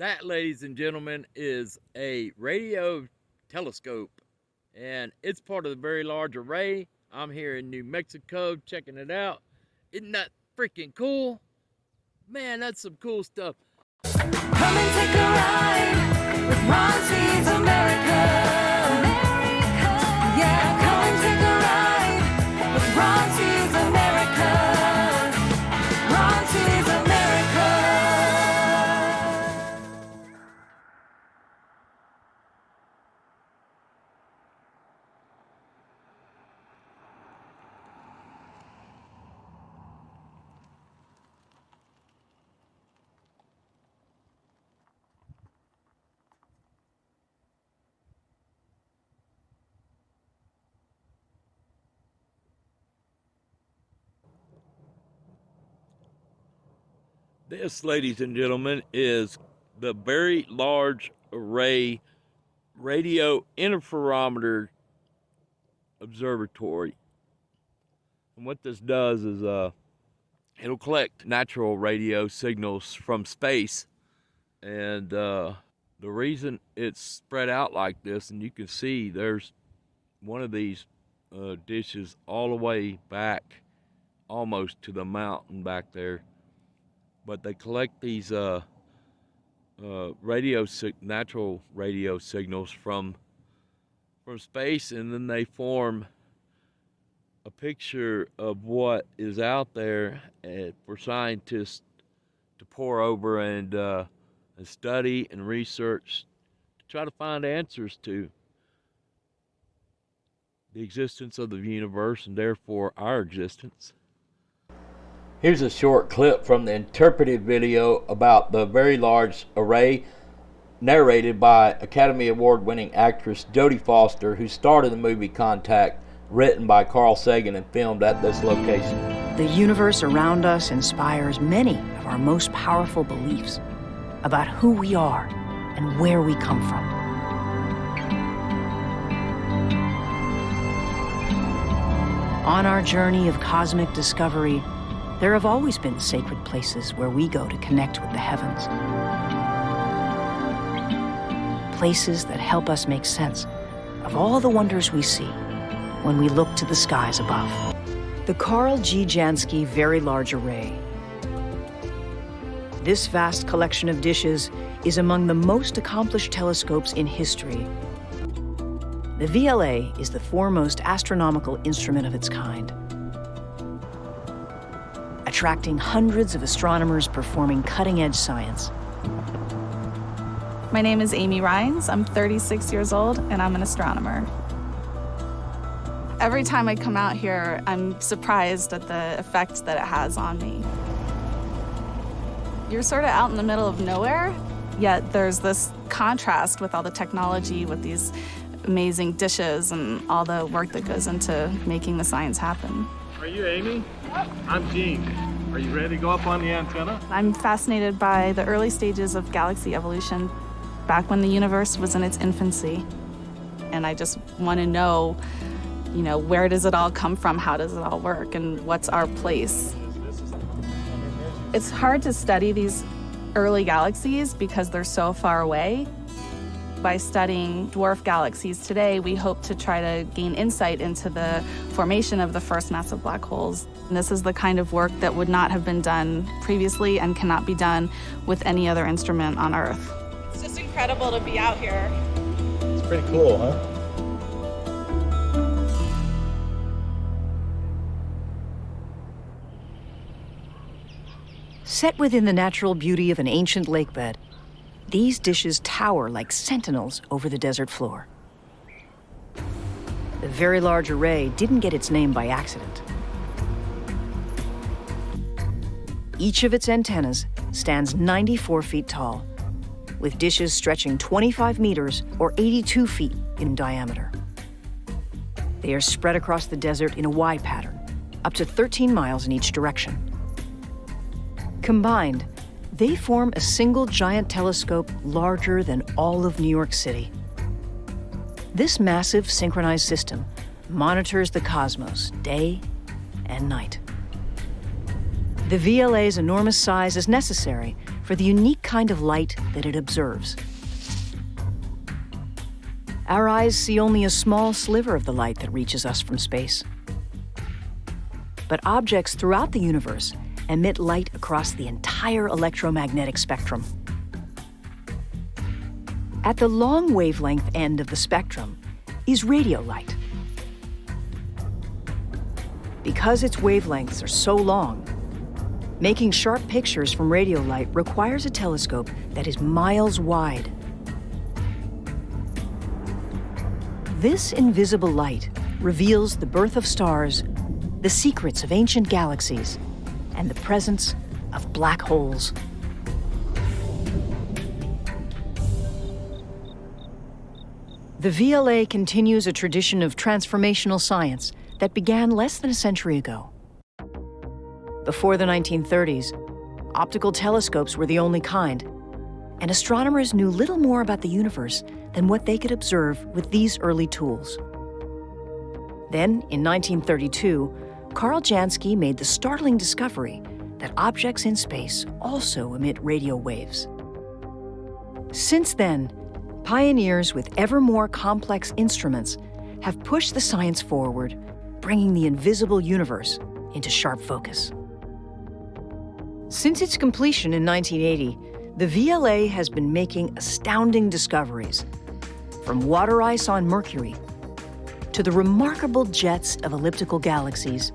That, ladies and gentlemen, is a radio telescope, and it's part of the Very Large Array. I'm here in New Mexico checking it out. Isn't that freaking cool? Man, that's some cool stuff. Come and take a ride with Ron's America. Yeah, come and take a ride with Ron's America. Ron's America. This, ladies and gentlemen, is the Very Large Array Radio Interferometer Observatory. And what this does is it'll collect natural radio signals from space. And the reason it's spread out like this, and you can see there's one of these dishes all the way back almost to the mountain back there. But they collect these natural radio signals from space, and then they form a picture of what is out there for scientists to pore over and study and research to try to find answers to the existence of the universe and therefore our existence. Here's a short clip from the interpretive video about the Very Large Array, narrated by Academy Award-winning actress Jodie Foster, who starred in the movie Contact, written by Carl Sagan and filmed at this location. The universe around us inspires many of our most powerful beliefs about who we are and where we come from. On our journey of cosmic discovery, there have always been sacred places where we go to connect with the heavens. Places that help us make sense of all the wonders we see when we look to the skies above. The Carl G. Jansky Very Large Array. This vast collection of dishes is among the most accomplished telescopes in history. The VLA is the foremost astronomical instrument of its kind, attracting hundreds of astronomers performing cutting-edge science. My name is Amy Rhines. I'm 36 years old, and I'm an astronomer. Every time I come out here, I'm surprised at the effect that it has on me. You're sort of out in the middle of nowhere, yet there's this contrast with all the technology, with these amazing dishes and all the work that goes into making the science happen. Are you Amy? I'm Gene. Are you ready to go up on the antenna? I'm fascinated by the early stages of galaxy evolution, back when the universe was in its infancy. And I just want to know, where does it all come from? How does it all work? And what's our place? It's hard to study these early galaxies because they're so far away. By studying dwarf galaxies today, we hope to try to gain insight into the formation of the first massive black holes. And this is the kind of work that would not have been done previously and cannot be done with any other instrument on Earth. It's just incredible to be out here. It's pretty cool, huh? Set within the natural beauty of an ancient lakebed, these dishes tower like sentinels over the desert floor. The Very Large Array didn't get its name by accident. Each of its antennas stands 94 feet tall, with dishes stretching 25 meters or 82 feet in diameter. They are spread across the desert in a Y pattern, up to 13 miles in each direction. Combined, they form a single giant telescope larger than all of New York City. This massive synchronized system monitors the cosmos day and night. The VLA's enormous size is necessary for the unique kind of light that it observes. Our eyes see only a small sliver of the light that reaches us from space. But objects throughout the universe emit light across the entire electromagnetic spectrum. At the long wavelength end of the spectrum is radio light. Because its wavelengths are so long, making sharp pictures from radio light requires a telescope that is miles wide. This invisible light reveals the birth of stars, the secrets of ancient galaxies, and the presence of black holes. The VLA continues a tradition of transformational science that began less than a century ago. Before the 1930s, optical telescopes were the only kind, and astronomers knew little more about the universe than what they could observe with these early tools. Then, in 1932, Carl Jansky made the startling discovery that objects in space also emit radio waves. Since then, pioneers with ever more complex instruments have pushed the science forward, bringing the invisible universe into sharp focus. Since its completion in 1980, the VLA has been making astounding discoveries, from water ice on Mercury to the remarkable jets of elliptical galaxies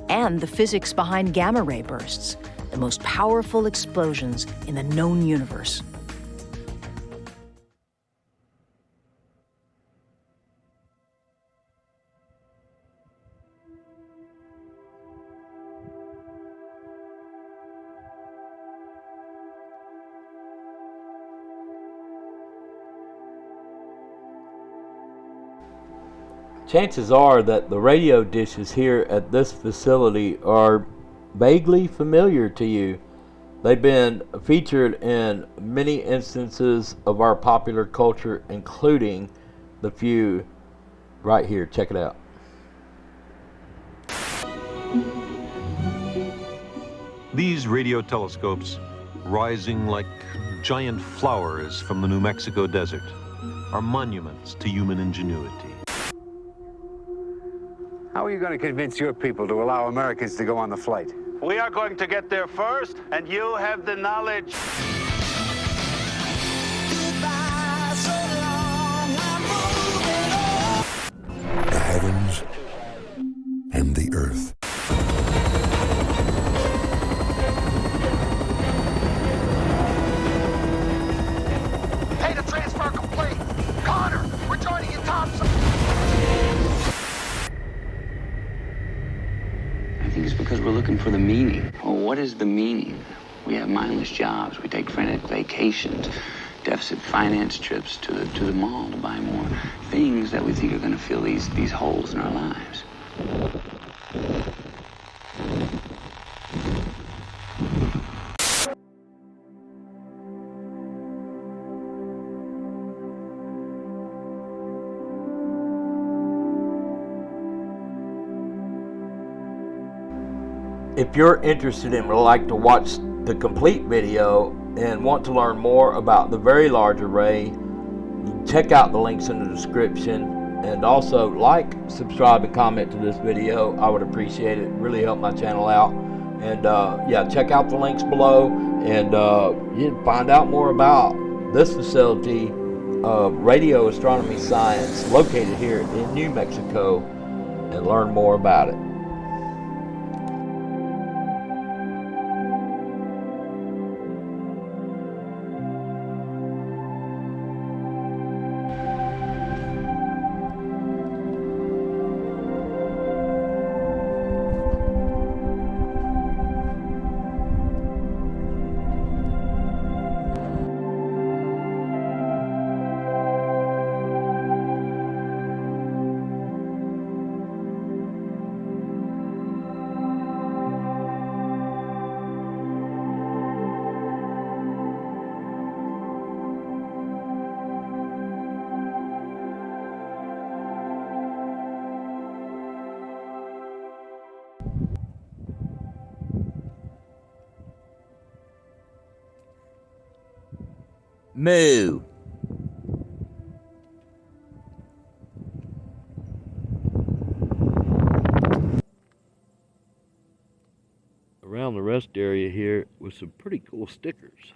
and the physics behind gamma ray bursts, the most powerful explosions in the known universe. Chances are that the radio dishes here at this facility are vaguely familiar to you. They've been featured in many instances of our popular culture, including the few right here. Check it out. These radio telescopes, rising like giant flowers from the New Mexico desert, are monuments to human ingenuity. How are you going to convince your people to allow Americans to go on the flight? We are going to get there first, and you have the knowledge. The heavens and the earth. Data transfer complete. Connor, we're joining you topside. I think it's because we're looking for the meaning. Well, what is the meaning? We have mindless jobs. We take frenetic vacations, deficit finance trips to the mall to buy more things that we think are going to fill these holes in our lives. If you're interested and would like to watch the complete video and want to learn more about the Very Large Array, check out the links in the description, and also like, subscribe, and comment to this video. I would appreciate it. Really help my channel out. And yeah, check out the links below, and you can find out more about this facility of radio astronomy science located here in New Mexico, and learn more about it. Moo. Around the rest area here with some pretty cool stickers.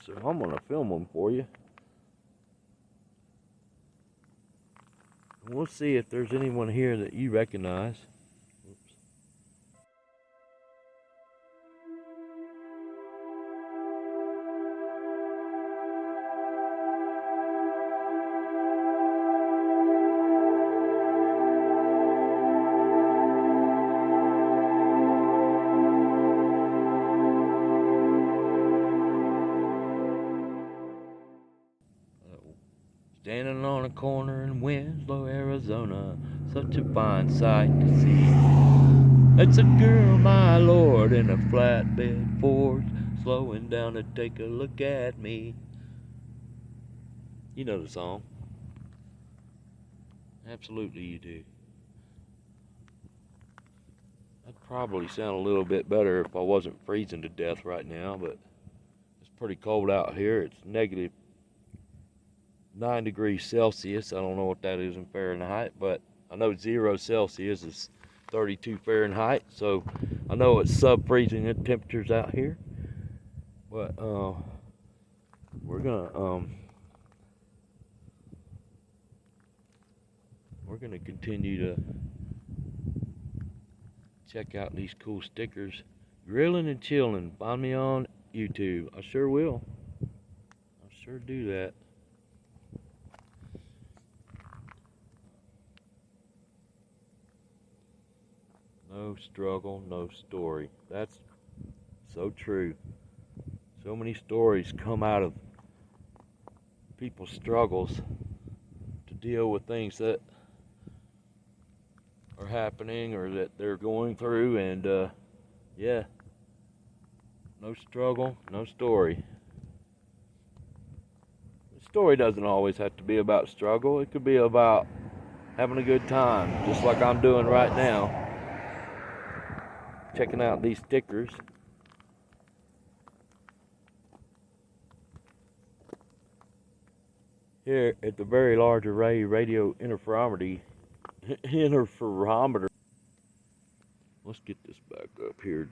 So I'm gonna film them for you. And we'll see if there's anyone here that you recognize. Oops. Standing on a corner in Winslow, Arizona, such a fine sight to see. It's a girl, my lord, in a flatbed Ford, slowing down to take a look at me. You know the song. Absolutely you do. I'd probably sound a little bit better if I wasn't freezing to death right now, but it's pretty cold out here. It's negative 9 degrees Celsius. I don't know what that is in Fahrenheit, but I know 0 Celsius is 32 Fahrenheit, so I know it's sub-freezing temperatures out here. But we're gonna continue to check out these cool stickers. Grilling and chilling. Find me on YouTube. I sure will. I sure do that. No struggle, no story. That's so true. So many stories come out of people's struggles to deal with things that are happening or that they're going through, and yeah, no struggle, no story. The story doesn't always have to be about struggle. It could be about having a good time, just like I'm doing right now. Checking out these stickers. Here at the Very Large Array Radio Interferometer. Let's get this back up here.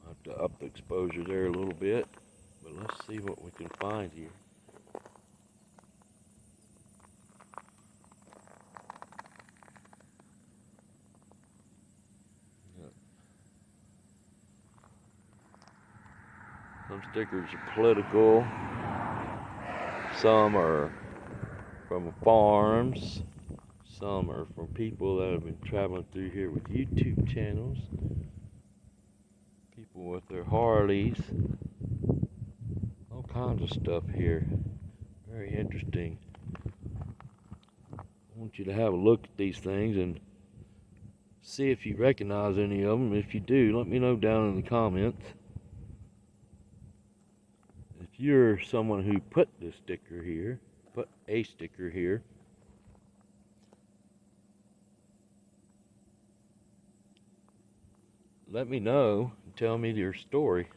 I'll have to up the exposure there a little bit, but let's see what we can find here. Some stickers are political, some are from farms, some are from people that have been traveling through here with YouTube channels, people with their Harleys, all kinds of stuff here. Very interesting. I want you to have a look at these things and see if you recognize any of them. If you do, let me know down in the comments. If you're someone who put this sticker here, put a sticker here, let me know and tell me your story.